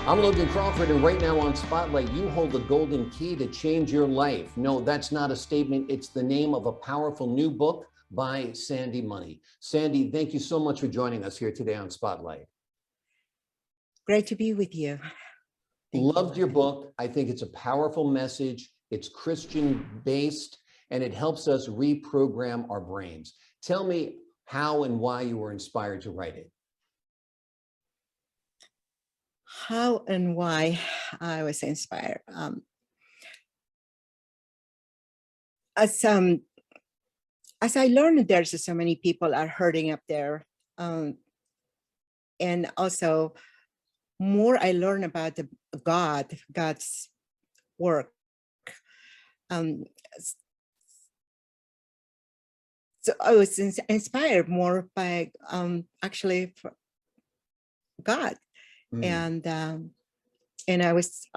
I'm Logan Crawford, and right now on Spotlight, you hold the golden key to change your life. No, that's not a statement. It's the name of a powerful new book by Sandy Money. Sandy, thank you so much for joining us here today on Spotlight. Great to be with you. Loved your book. I think it's a powerful message. It's Christian-based, and it helps us reprogram our brains. Tell me how and why you were inspired to write it. How and why I was inspired. As I learned, there's so many people are hurting up there, and also more I learn about God's work. So I was inspired more by actually God. And I was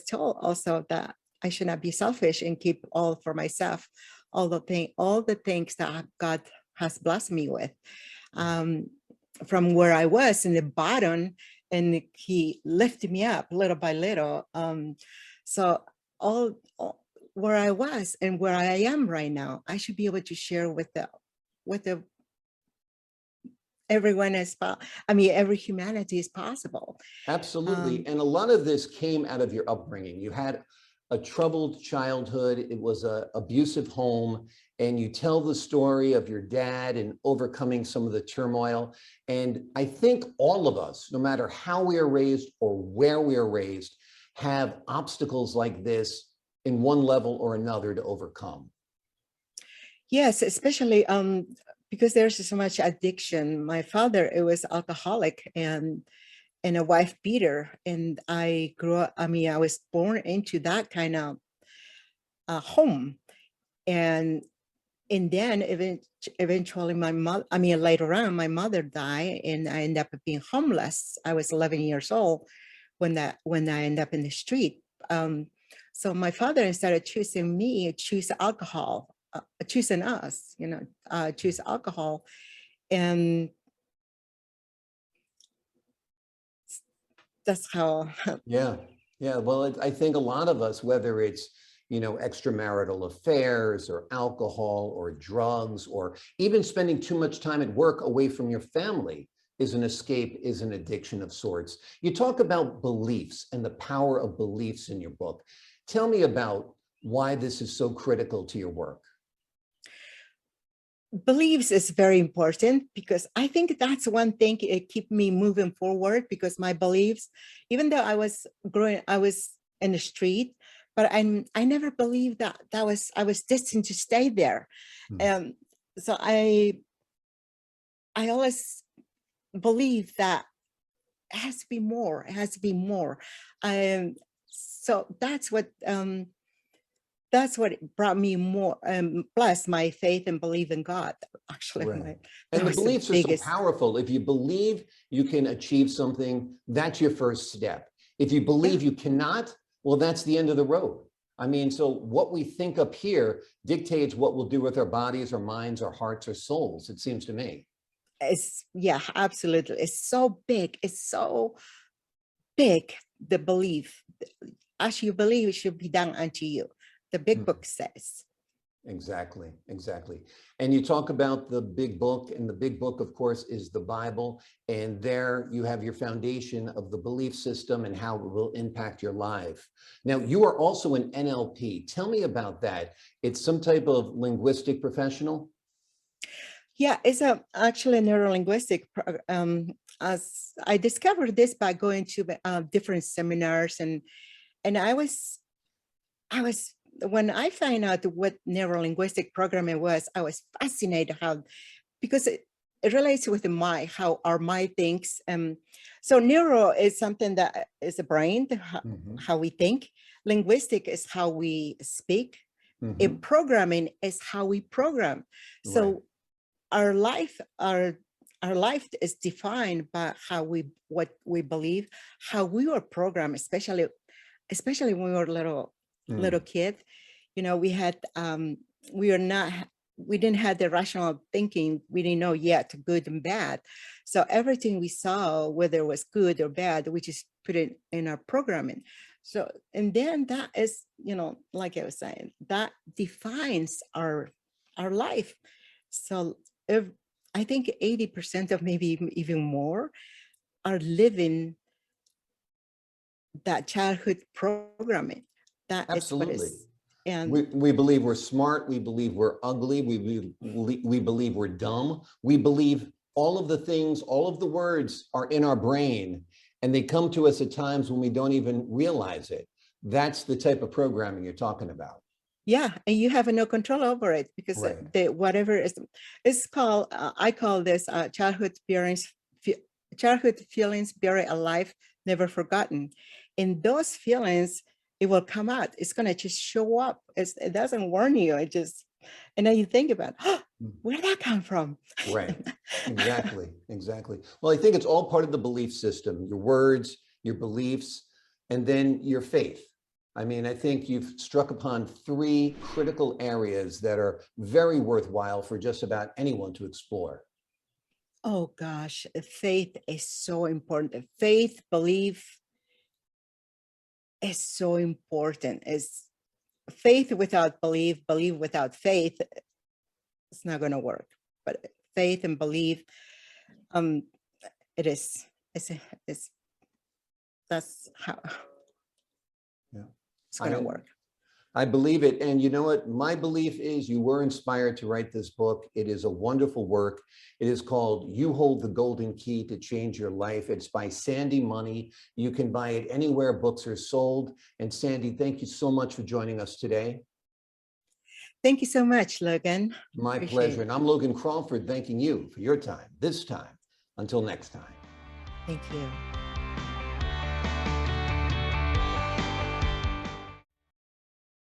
told also that I should not be selfish and keep all for myself, all the things that God has blessed me with, from where I was in the bottom, and He lifted me up little by little. So all where I was and where I am right now, I should be able to share with everyone every humanity is possible. Absolutely. And a lot of this came out of your upbringing. You had a troubled childhood. It was an abusive home. And you tell the story of your dad and overcoming some of the turmoil. And I think all of us, no matter how we are raised or where we are raised, have obstacles like this in one level or another to overcome. Yes, especially because there's so much addiction. My father, it was alcoholic and a wife beater, and I grew up. I was born into that kind of home, and then eventually my mother. Later on, my mother died, and I ended up being homeless. I was 11 years old when I ended up in the street. So my father, instead of choosing me, choose alcohol. Choosing us, choose alcohol. And that's how. Yeah. Well, I think a lot of us, whether it's, extramarital affairs or alcohol or drugs, or even spending too much time at work away from your family, is an escape, is an addiction of sorts. You talk about beliefs and the power of beliefs in your book. Tell me about why this is so critical to your work. Beliefs is very important, because I think that's one thing it keep me moving forward, because my beliefs, even though I was in the street, but I never believed that I was destined to stay there. So I always believe that it has to be more. It has to be more. So that's what brought me more, plus my faith and belief in God, actually. Right. And the beliefs are so powerful. If you believe you can achieve something, that's your first step. If you believe you cannot, well, that's the end of the road. So what we think up here dictates what we'll do with our bodies, our minds, our hearts, our souls, it seems to me. Yeah, absolutely. It's so big. It's so big, the belief. As you believe, it should be done unto you. The big book says. Exactly. And you talk about the big book, and the big book, of course, is the Bible. And there you have your foundation of the belief system and how it will impact your life. Now, you are also an NLP. Tell me about that. It's some type of linguistic professional? Yeah, it's actually a neurolinguistic. As I discovered this by going to different seminars, and I was when I found out what neurolinguistic programming was, I was fascinated because it relates with the mind, how our mind thinks. So neuro is something that is the brain, how we think. Linguistic is how we speak. And programming is how we program. So our life is defined by what we believe, how we were programmed, especially when we were little kid. We didn't have the rational thinking. We didn't know yet good and bad. So everything we saw, whether it was good or bad, we just put it in our programming. So, and then that is, like I was saying, that defines our life. So if I think 80% of maybe even more are living that childhood programming. That is what Absolutely. is, and We believe we're smart. We believe we're ugly. We believe we're dumb. We believe all of the things, all of the words are in our brain, and they come to us at times when we don't even realize it. That's the type of programming you're talking about. yeah, and you have no control over it because Right. the whatever is, it's called, I call this childhood feelings buried alive, never forgotten. And those feelings, it will come out. It's gonna just show up. It doesn't warn you. It just, and then you think about, oh, where did that come from? Right. Exactly. Exactly. Well, I think it's all part of the belief system, your words, your beliefs, and then your faith. I mean, I think you've struck upon three critical areas that are very worthwhile for just about anyone to explore. Oh gosh, faith is so important. Faith, belief is so important. It's faith without belief, belief without faith, it's not going to work. But faith and belief, um, it is. It's that's how Yeah. it's going to work. I believe it. And you know what? My belief is you were inspired to write this book. It is a wonderful work. It is called You Hold the Golden Key to Change Your Life. It's by Sandy Money. You can buy it anywhere books are sold. And Sandy, thank you so much for joining us today. Thank you so much, Logan. My Appreciate pleasure. it. And I'm Logan Crawford, thanking you for your time this time. Until next time. Thank you.